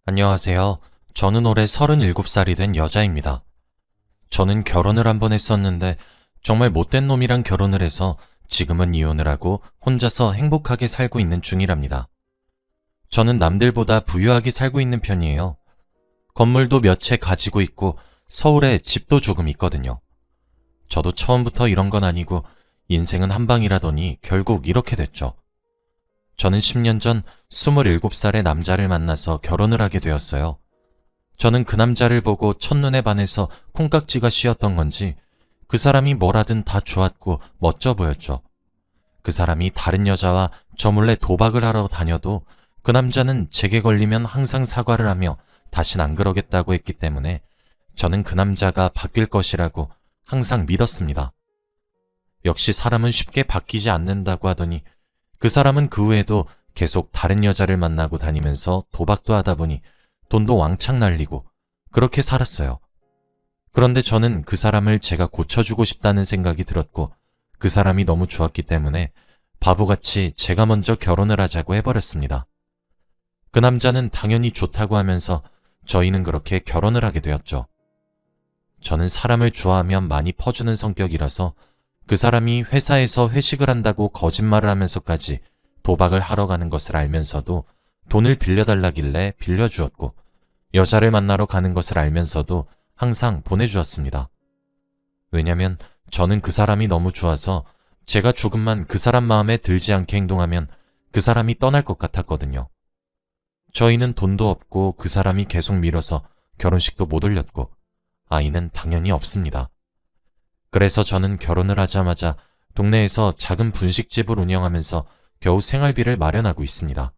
안녕하세요. 저는 올해 37살이 된 여자입니다. 저는 결혼을 한 번 했었는데 정말 못된 놈이랑 결혼을 해서 지금은 이혼을 하고 혼자서 행복하게 살고 있는 중이랍니다. 저는 남들보다 부유하게 살고 있는 편이에요. 건물도 몇 채 가지고 있고 서울에 집도 조금 있거든요. 저도 처음부터 이런 건 아니고 인생은 한 방이라더니 결국 이렇게 됐죠. 저는 10년 전 27살의 남자를 만나서 결혼을 하게 되었어요. 저는 그 남자를 보고 첫눈에 반해서 콩깍지가 씌었던 건지 그 사람이 뭘 하든 다 좋았고 멋져 보였죠. 그 사람이 다른 여자와 저 몰래 도박을 하러 다녀도 그 남자는 제게 걸리면 항상 사과를 하며 다신 안 그러겠다고 했기 때문에 저는 그 남자가 바뀔 것이라고 항상 믿었습니다. 역시 사람은 쉽게 바뀌지 않는다고 하더니 그 사람은 그 후에도 계속 다른 여자를 만나고 다니면서 도박도 하다 보니 돈도 왕창 날리고 그렇게 살았어요. 그런데 저는 그 사람을 제가 고쳐주고 싶다는 생각이 들었고 그 사람이 너무 좋았기 때문에 바보같이 제가 먼저 결혼을 하자고 해버렸습니다. 그 남자는 당연히 좋다고 하면서 저희는 그렇게 결혼을 하게 되었죠. 저는 사람을 좋아하면 많이 퍼주는 성격이라서 그 사람이 회사에서 회식을 한다고 거짓말을 하면서까지 도박을 하러 가는 것을 알면서도 돈을 빌려달라길래 빌려주었고 여자를 만나러 가는 것을 알면서도 항상 보내주었습니다. 왜냐면 저는 그 사람이 너무 좋아서 제가 조금만 그 사람 마음에 들지 않게 행동하면 그 사람이 떠날 것 같았거든요. 저희는 돈도 없고 그 사람이 계속 밀어서 결혼식도 못 올렸고 아이는 당연히 없습니다. 그래서 저는 결혼을 하자마자 동네에서 작은 분식집을 운영하면서 겨우 생활비를 마련하고 있습니다.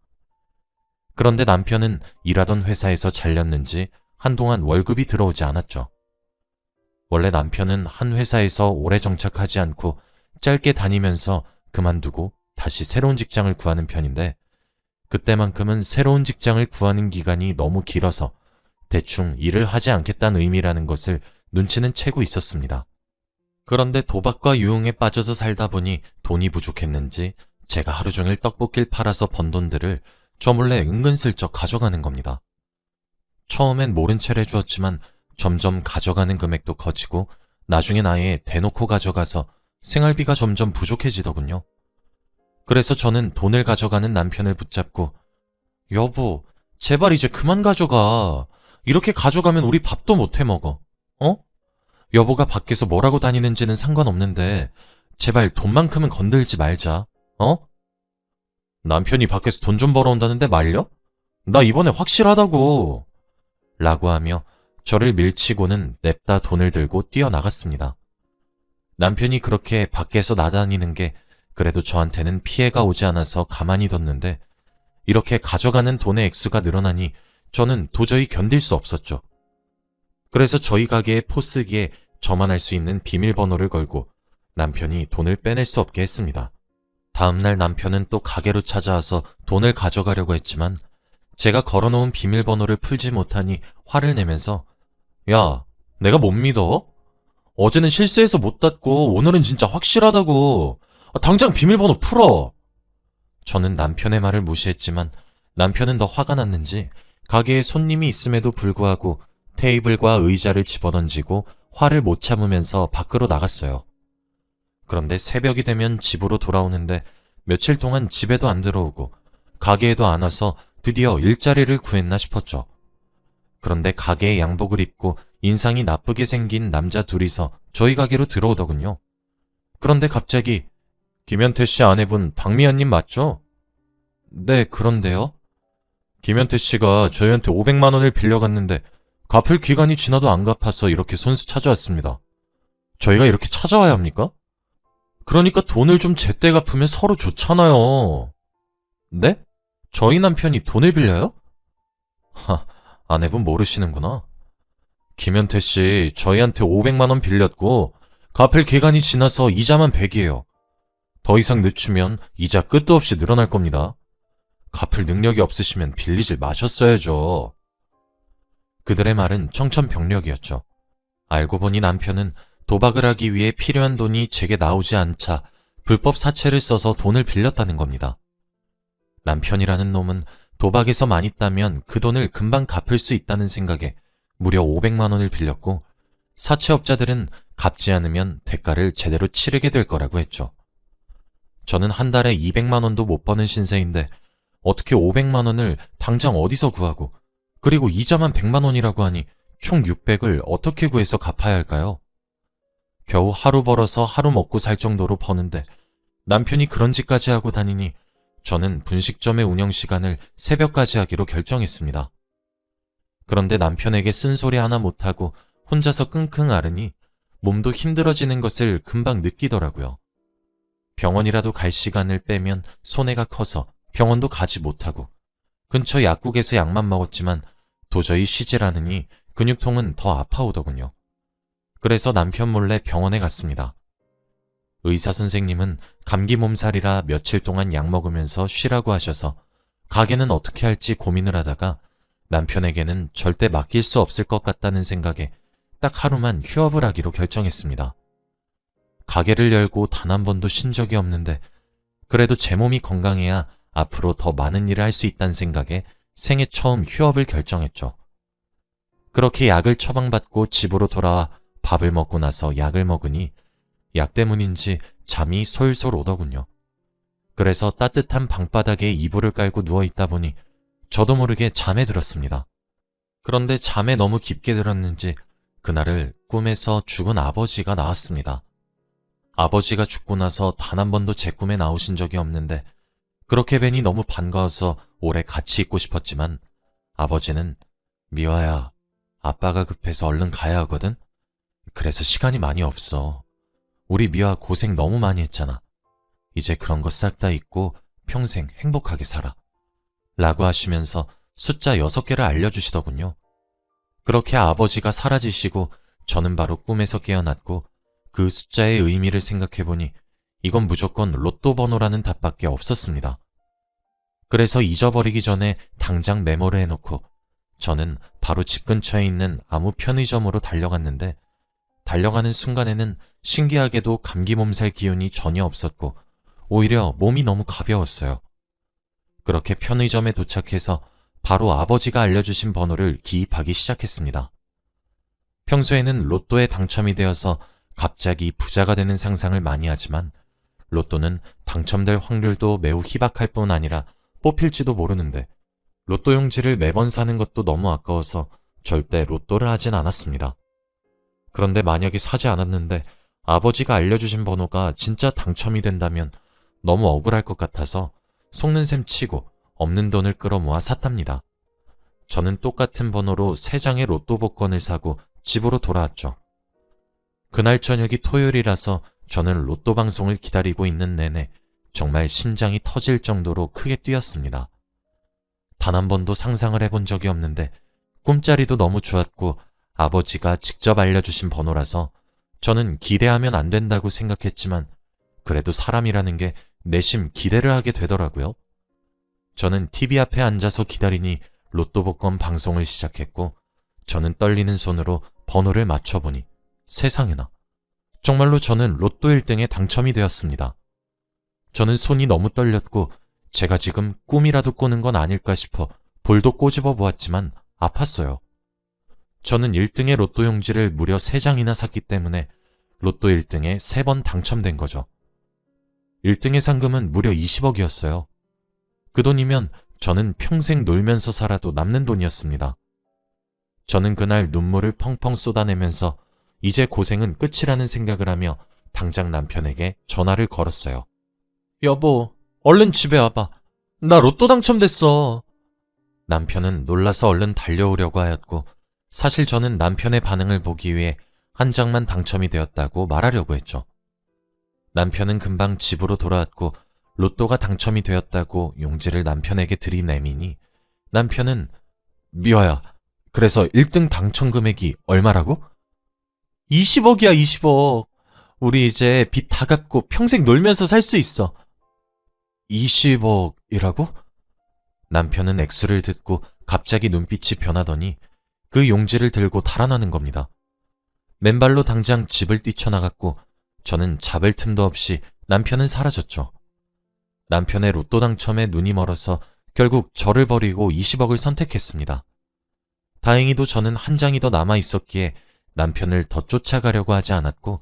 그런데 남편은 일하던 회사에서 잘렸는지 한동안 월급이 들어오지 않았죠. 원래 남편은 한 회사에서 오래 정착하지 않고 짧게 다니면서 그만두고 다시 새로운 직장을 구하는 편인데 그때만큼은 새로운 직장을 구하는 기간이 너무 길어서 대충 일을 하지 않겠다는 의미라는 것을 눈치는 채고 있었습니다. 그런데 도박과 유흥에 빠져서 살다 보니 돈이 부족했는지 제가 하루 종일 떡볶이를 팔아서 번 돈들을 저 몰래 은근슬쩍 가져가는 겁니다. 처음엔 모른 채를 해주었지만 점점 가져가는 금액도 커지고 나중엔 아예 대놓고 가져가서 생활비가 점점 부족해지더군요. 그래서 저는 돈을 가져가는 남편을 붙잡고 여보, 제발 이제 그만 가져가. 이렇게 가져가면 우리 밥도 못 해먹어. 어? 여보가 밖에서 뭐라고 다니는지는 상관없는데 제발 돈만큼은 건들지 말자. 어? 남편이 밖에서 돈 좀 벌어온다는데 말려? 나 이번에 확실하다고. 라고 하며 저를 밀치고는 냅다 돈을 들고 뛰어나갔습니다. 남편이 그렇게 밖에서 나다니는 게 그래도 저한테는 피해가 오지 않아서 가만히 뒀는데 이렇게 가져가는 돈의 액수가 늘어나니 저는 도저히 견딜 수 없었죠. 그래서 저희 가게의 포스기에 저만 알 수 있는 비밀번호를 걸고 남편이 돈을 빼낼 수 없게 했습니다. 다음날 남편은 또 가게로 찾아와서 돈을 가져가려고 했지만 제가 걸어놓은 비밀번호를 풀지 못하니 화를 내면서 야, 내가 못 믿어? 어제는 실수해서 못 닫고 오늘은 진짜 확실하다고. 당장 비밀번호 풀어. 저는 남편의 말을 무시했지만 남편은 더 화가 났는지 가게에 손님이 있음에도 불구하고 테이블과 의자를 집어던지고 화를 못 참으면서 밖으로 나갔어요. 그런데 새벽이 되면 집으로 돌아오는데 며칠 동안 집에도 안 들어오고 가게에도 안 와서 드디어 일자리를 구했나 싶었죠. 그런데 가게에 양복을 입고 인상이 나쁘게 생긴 남자 둘이서 저희 가게로 들어오더군요. 그런데 갑자기 김현태 씨 아내분 박미연님 맞죠? 네, 그런데요. 김현태 씨가 저희한테 500만 원을 빌려갔는데 갚을 기간이 지나도 안 갚아서 이렇게 손수 찾아왔습니다. 저희가 이렇게 찾아와야 합니까? 그러니까 돈을 좀 제때 갚으면 서로 좋잖아요. 네? 저희 남편이 돈을 빌려요? 아내분 모르시는구나. 김현태 씨 저희한테 500만 원 빌렸고 갚을 기간이 지나서 이자만 100이에요. 더 이상 늦추면 이자 끝도 없이 늘어날 겁니다. 갚을 능력이 없으시면 빌리질 마셨어야죠. 그들의 말은 청천벽력이었죠. 알고 보니 남편은 도박을 하기 위해 필요한 돈이 제게 나오지 않자 불법 사채를 써서 돈을 빌렸다는 겁니다. 남편이라는 놈은 도박에서 많이 따면 그 돈을 금방 갚을 수 있다는 생각에 무려 500만 원을 빌렸고 사채업자들은 갚지 않으면 대가를 제대로 치르게 될 거라고 했죠. 저는 한 달에 200만 원도 못 버는 신세인데 어떻게 500만 원을 당장 어디서 구하고 그리고 이자만 100만 원이라고 하니 총 600을 어떻게 구해서 갚아야 할까요? 겨우 하루 벌어서 하루 먹고 살 정도로 버는데 남편이 그런 짓까지 하고 다니니 저는 분식점의 운영 시간을 새벽까지 하기로 결정했습니다. 그런데 남편에게 쓴소리 하나 못하고 혼자서 끙끙 앓으니 몸도 힘들어지는 것을 금방 느끼더라고요. 병원이라도 갈 시간을 빼면 손해가 커서 병원도 가지 못하고 근처 약국에서 약만 먹었지만 도저히 쉬질 않으니 근육통은 더 아파오더군요. 그래서 남편 몰래 병원에 갔습니다. 의사 선생님은 감기 몸살이라 며칠 동안 약 먹으면서 쉬라고 하셔서 가게는 어떻게 할지 고민을 하다가 남편에게는 절대 맡길 수 없을 것 같다는 생각에 딱 하루만 휴업을 하기로 결정했습니다. 가게를 열고 단 한 번도 쉰 적이 없는데 그래도 제 몸이 건강해야 앞으로 더 많은 일을 할 수 있다는 생각에 생애 처음 휴업을 결정했죠. 그렇게 약을 처방받고 집으로 돌아와 밥을 먹고 나서 약을 먹으니 약 때문인지 잠이 솔솔 오더군요. 그래서 따뜻한 방바닥에 이불을 깔고 누워있다 보니 저도 모르게 잠에 들었습니다. 그런데 잠에 너무 깊게 들었는지 그날을 꿈에서 죽은 아버지가 나왔습니다. 아버지가 죽고 나서 단 한 번도 제 꿈에 나오신 적이 없는데 그렇게 뵈니 너무 반가워서 오래 같이 있고 싶었지만 아버지는 미화야, 아빠가 급해서 얼른 가야 하거든? 그래서 시간이 많이 없어. 우리 미화 고생 너무 많이 했잖아. 이제 그런 거 싹 다 잊고 평생 행복하게 살아. 라고 하시면서 숫자 6개를 알려주시더군요. 그렇게 아버지가 사라지시고 저는 바로 꿈에서 깨어났고 그 숫자의 의미를 생각해보니 이건 무조건 로또 번호라는 답밖에 없었습니다. 그래서 잊어버리기 전에 당장 메모를 해놓고 저는 바로 집 근처에 있는 아무 편의점으로 달려갔는데 달려가는 순간에는 신기하게도 감기 몸살 기운이 전혀 없었고 오히려 몸이 너무 가벼웠어요. 그렇게 편의점에 도착해서 바로 아버지가 알려주신 번호를 기입하기 시작했습니다. 평소에는 로또에 당첨이 되어서 갑자기 부자가 되는 상상을 많이 하지만 로또는 당첨될 확률도 매우 희박할 뿐 아니라 뽑힐지도 모르는데 로또 용지를 매번 사는 것도 너무 아까워서 절대 로또를 하진 않았습니다. 그런데 만약에 사지 않았는데 아버지가 알려주신 번호가 진짜 당첨이 된다면 너무 억울할 것 같아서 속는 셈 치고 없는 돈을 끌어모아 샀답니다. 저는 똑같은 번호로 3장의 로또 복권을 사고 집으로 돌아왔죠. 그날 저녁이 토요일이라서 저는 로또 방송을 기다리고 있는 내내 정말 심장이 터질 정도로 크게 뛰었습니다. 단 한 번도 상상을 해본 적이 없는데 꿈자리도 너무 좋았고 아버지가 직접 알려주신 번호라서 저는 기대하면 안 된다고 생각했지만 그래도 사람이라는 게 내심 기대를 하게 되더라고요. 저는 TV 앞에 앉아서 기다리니 로또 복권 방송을 시작했고 저는 떨리는 손으로 번호를 맞춰보니 세상에나 정말로 저는 로또 1등에 당첨이 되었습니다. 저는 손이 너무 떨렸고 제가 지금 꿈이라도 꾸는 건 아닐까 싶어 볼도 꼬집어 보았지만 아팠어요. 저는 1등의 로또 용지를 무려 3장이나 샀기 때문에 로또 1등에 3번 당첨된 거죠. 1등의 상금은 무려 20억이었어요. 그 돈이면 저는 평생 놀면서 살아도 남는 돈이었습니다. 저는 그날 눈물을 펑펑 쏟아내면서 이제 고생은 끝이라는 생각을 하며 당장 남편에게 전화를 걸었어요. 여보, 얼른 집에 와봐. 나 로또 당첨됐어. 남편은 놀라서 얼른 달려오려고 하였고 사실 저는 남편의 반응을 보기 위해 한 장만 당첨이 되었다고 말하려고 했죠. 남편은 금방 집으로 돌아왔고 로또가 당첨이 되었다고 용지를 남편에게 들이내미니 남편은 미화야, 그래서 1등 당첨 금액이 얼마라고? 20억이야, 20억. 우리 이제 빚 다 갚고 평생 놀면서 살 수 있어. 20억이라고? 남편은 액수를 듣고 갑자기 눈빛이 변하더니 그 용지를 들고 달아나는 겁니다. 맨발로 당장 집을 뛰쳐나갔고 저는 잡을 틈도 없이 남편은 사라졌죠. 남편의 로또 당첨에 눈이 멀어서 결국 저를 버리고 20억을 선택했습니다. 다행히도 저는 한 장이 더 남아 있었기에 남편을 더 쫓아가려고 하지 않았고,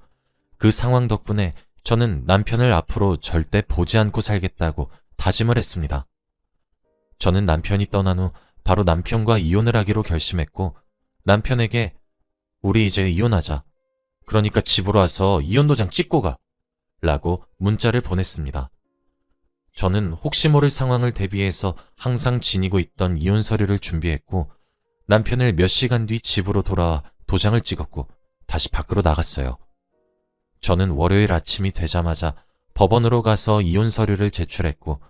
그 상황 덕분에 저는 남편을 앞으로 절대 보지 않고 살겠다고 다짐을 했습니다. 저는 남편이 떠난 후 바로 남편과 이혼을 하기로 결심했고, 남편에게 우리 이제 이혼하자. 그러니까 집으로 와서 이혼도장 찍고 가. 라고 문자를 보냈습니다. 저는 혹시 모를 상황을 대비해서 항상 지니고 있던 이혼 서류를 준비했고, 남편을 몇 시간 뒤 집으로 돌아와 도장을 찍었고 다시 밖으로 나갔어요. 저는 월요일 아침이 되자마자 법원으로 가서 이혼 서류를 제출했고,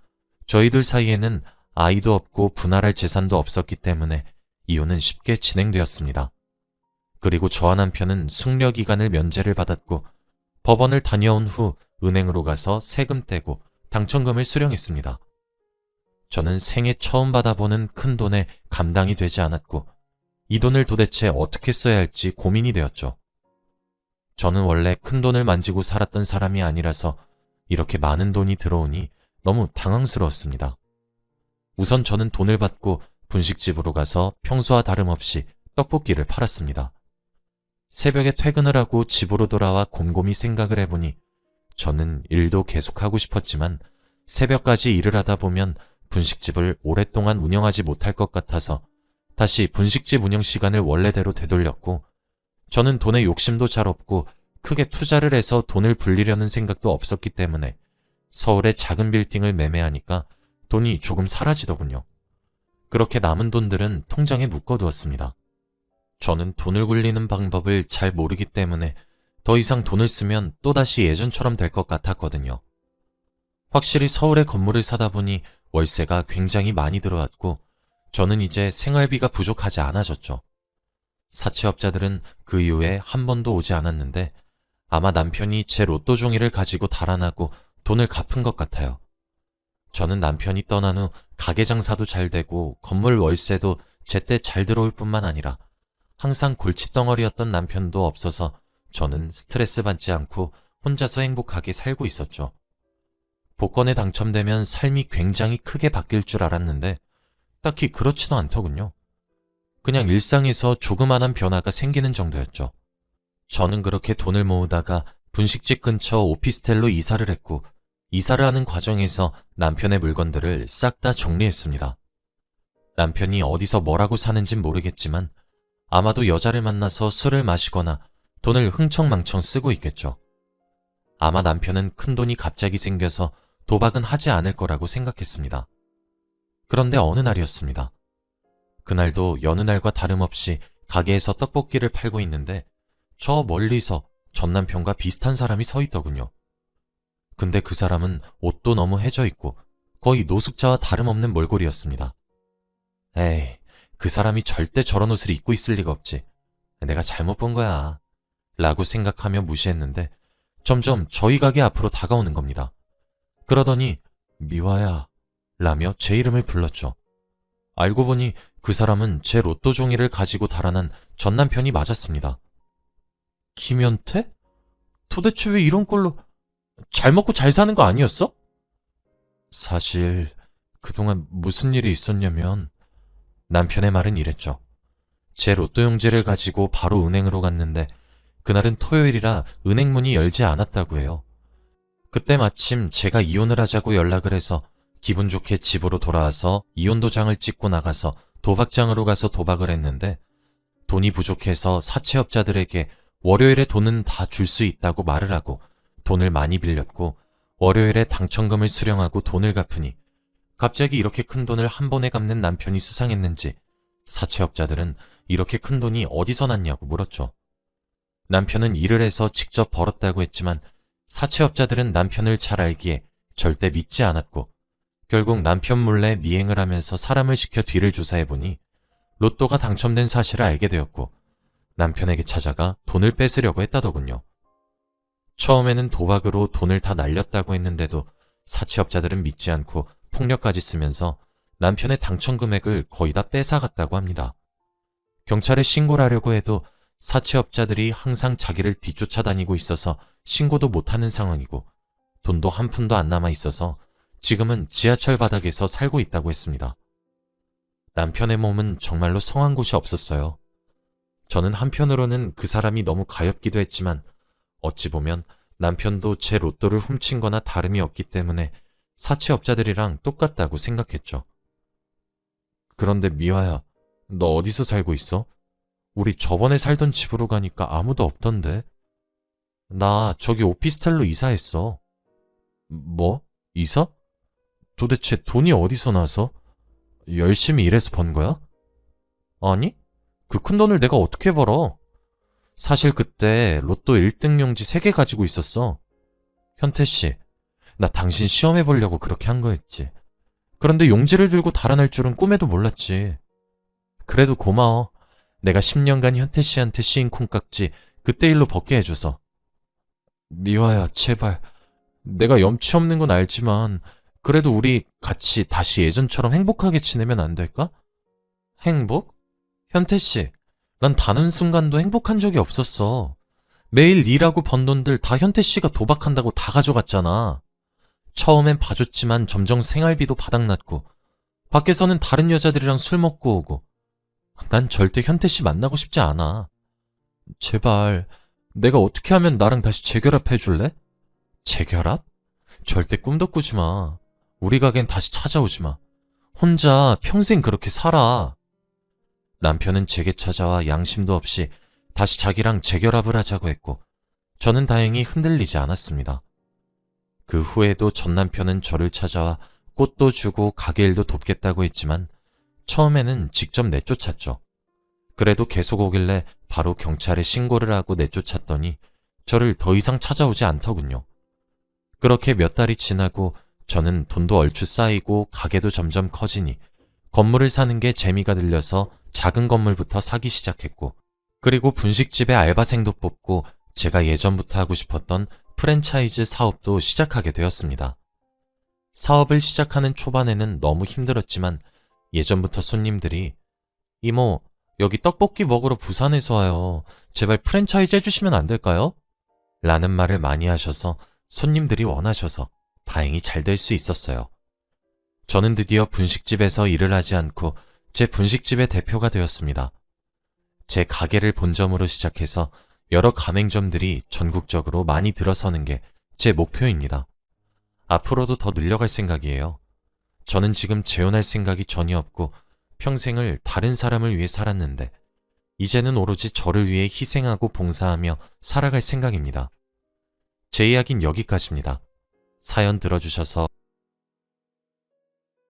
저희들 사이에는 아이도 없고 분할할 재산도 없었기 때문에 이혼은 쉽게 진행되었습니다. 그리고 저와 남편은 숙려 기간을 면제를 받았고, 법원을 다녀온 후 은행으로 가서 세금 떼고 당첨금을 수령했습니다. 저는 생애 처음 받아보는 큰 돈에 감당이 되지 않았고, 이 돈을 도대체 어떻게 써야 할지 고민이 되었죠. 저는 원래 큰 돈을 만지고 살았던 사람이 아니라서 이렇게 많은 돈이 들어오니 너무 당황스러웠습니다. 우선 저는 돈을 받고 분식집으로 가서 평소와 다름없이 떡볶이를 팔았습니다. 새벽에 퇴근을 하고 집으로 돌아와 곰곰이 생각을 해보니 저는 일도 계속하고 싶었지만 새벽까지 일을 하다 보면 분식집을 오랫동안 운영하지 못할 것 같아서 다시 분식집 운영 시간을 원래대로 되돌렸고, 저는 돈에 욕심도 잘 없고 크게 투자를 해서 돈을 불리려는 생각도 없었기 때문에 서울의 작은 빌딩을 매매하니까 돈이 조금 사라지더군요. 그렇게 남은 돈들은 통장에 묶어두었습니다. 저는 돈을 굴리는 방법을 잘 모르기 때문에 더 이상 돈을 쓰면 또다시 예전처럼 될 것 같았거든요. 확실히 서울에 건물을 사다 보니 월세가 굉장히 많이 들어왔고, 저는 이제 생활비가 부족하지 않아졌죠. 사채업자들은 그 이후에 한 번도 오지 않았는데 아마 남편이 제 로또 종이를 가지고 달아나고 돈을 갚은 것 같아요. 저는 남편이 떠난 후 가게 장사도 잘 되고 건물 월세도 제때 잘 들어올 뿐만 아니라 항상 골칫덩어리였던 남편도 없어서 저는 스트레스 받지 않고 혼자서 행복하게 살고 있었죠. 복권에 당첨되면 삶이 굉장히 크게 바뀔 줄 알았는데 딱히 그렇지도 않더군요. 그냥 일상에서 조그만한 변화가 생기는 정도였죠. 저는 그렇게 돈을 모으다가 분식집 근처 오피스텔로 이사를 했고, 이사를 하는 과정에서 남편의 물건들을 싹 다 정리했습니다. 남편이 어디서 뭐라고 사는진 모르겠지만 아마도 여자를 만나서 술을 마시거나 돈을 흥청망청 쓰고 있겠죠. 아마 남편은 큰 돈이 갑자기 생겨서 도박은 하지 않을 거라고 생각했습니다. 그런데 어느 날이었습니다. 그날도 여느 날과 다름없이 가게에서 떡볶이를 팔고 있는데 저 멀리서 전 남편과 비슷한 사람이 서 있더군요. 근데 그 사람은 옷도 너무 해져 있고 거의 노숙자와 다름없는 몰골이었습니다. 에이, 그 사람이 절대 저런 옷을 입고 있을 리가 없지. 내가 잘못 본 거야. 라고 생각하며 무시했는데 점점 저희 가게 앞으로 다가오는 겁니다. 그러더니 미화야 라며 제 이름을 불렀죠. 알고 보니 그 사람은 제 로또 종이를 가지고 달아난 전 남편이 맞았습니다. 김현태? 도대체 왜 이런 꼴로 잘 먹고 잘 사는 거 아니었어? 사실 그동안 무슨 일이 있었냐면 남편의 말은 이랬죠. 제 로또 용지를 가지고 바로 은행으로 갔는데 그날은 토요일이라 은행 문이 열지 않았다고 해요. 그때 마침 제가 이혼을 하자고 연락을 해서 기분 좋게 집으로 돌아와서 이혼 도장을 찍고 나가서 도박장으로 가서 도박을 했는데 돈이 부족해서 사채업자들에게 월요일에 돈은 다 줄 수 있다고 말을 하고 돈을 많이 빌렸고 월요일에 당첨금을 수령하고 돈을 갚으니 갑자기 이렇게 큰 돈을 한 번에 갚는 남편이 수상했는지 사채업자들은 이렇게 큰 돈이 어디서 났냐고 물었죠. 남편은 일을 해서 직접 벌었다고 했지만 사채업자들은 남편을 잘 알기에 절대 믿지 않았고 결국 남편 몰래 미행을 하면서 사람을 시켜 뒤를 조사해보니 로또가 당첨된 사실을 알게 되었고 남편에게 찾아가 돈을 뺏으려고 했다더군요. 처음에는 도박으로 돈을 다 날렸다고 했는데도 사채업자들은 믿지 않고 폭력까지 쓰면서 남편의 당첨 금액을 거의 다 뺏어갔다고 합니다. 경찰에 신고를 하려고 해도 사채업자들이 항상 자기를 뒤쫓아다니고 있어서 신고도 못하는 상황이고 돈도 한 푼도 안 남아 있어서 지금은 지하철 바닥에서 살고 있다고 했습니다. 남편의 몸은 정말로 성한 곳이 없었어요. 저는 한편으로는 그 사람이 너무 가엾기도 했지만 어찌 보면 남편도 제 로또를 훔친 거나 다름이 없기 때문에 사채업자들이랑 똑같다고 생각했죠. 그런데 미화야, 너 어디서 살고 있어? 우리 저번에 살던 집으로 가니까 아무도 없던데. 나 저기 오피스텔로 이사했어. 뭐? 이사? 도대체 돈이 어디서 나서? 열심히 일해서 번 거야? 아니? 그 큰 돈을 내가 어떻게 벌어? 사실 그때 로또 1등 용지 3개 가지고 있었어. 현태 씨, 나 당신 시험해 보려고 그렇게 한 거였지. 그런데 용지를 들고 달아날 줄은 꿈에도 몰랐지. 그래도 고마워. 내가 10년간 현태 씨한테 씌인 콩깍지 그때 일로 벗게 해줘서. 미화야, 제발. 내가 염치 없는 건 알지만 그래도 우리 같이 다시 예전처럼 행복하게 지내면 안 될까? 행복? 현태 씨, 난 단 한순간도 행복한 적이 없었어. 매일 일하고 번 돈들 다 현태 씨가 도박한다고 다 가져갔잖아. 처음엔 봐줬지만 점점 생활비도 바닥났고 밖에서는 다른 여자들이랑 술 먹고 오고. 난 절대 현태 씨 만나고 싶지 않아. 제발 내가 어떻게 하면 나랑 다시 재결합해 줄래? 재결합? 절대 꿈도 꾸지 마. 우리 가겐 다시 찾아오지 마. 혼자 평생 그렇게 살아. 남편은 제게 찾아와 양심도 없이 다시 자기랑 재결합을 하자고 했고 저는 다행히 흔들리지 않았습니다. 그 후에도 전 남편은 저를 찾아와 꽃도 주고 가게 일도 돕겠다고 했지만 처음에는 직접 내쫓았죠. 그래도 계속 오길래 바로 경찰에 신고를 하고 내쫓았더니 저를 더 이상 찾아오지 않더군요. 그렇게 몇 달이 지나고 저는 돈도 얼추 쌓이고 가게도 점점 커지니 건물을 사는 게 재미가 들려서 작은 건물부터 사기 시작했고 그리고 분식집에 알바생도 뽑고 제가 예전부터 하고 싶었던 프랜차이즈 사업도 시작하게 되었습니다. 사업을 시작하는 초반에는 너무 힘들었지만 예전부터 손님들이 이모, 여기 떡볶이 먹으러 부산에서 와요. 제발 프랜차이즈 해주시면 안 될까요? 라는 말을 많이 하셔서 손님들이 원하셔서 다행히 잘 될 수 있었어요. 저는 드디어 분식집에서 일을 하지 않고 제 분식집의 대표가 되었습니다. 제 가게를 본점으로 시작해서 여러 가맹점들이 전국적으로 많이 들어서는 게 제 목표입니다. 앞으로도 더 늘려갈 생각이에요. 저는 지금 재혼할 생각이 전혀 없고 평생을 다른 사람을 위해 살았는데 이제는 오로지 저를 위해 희생하고 봉사하며 살아갈 생각입니다. 제 이야기는 여기까지입니다. 사연 들어주셔서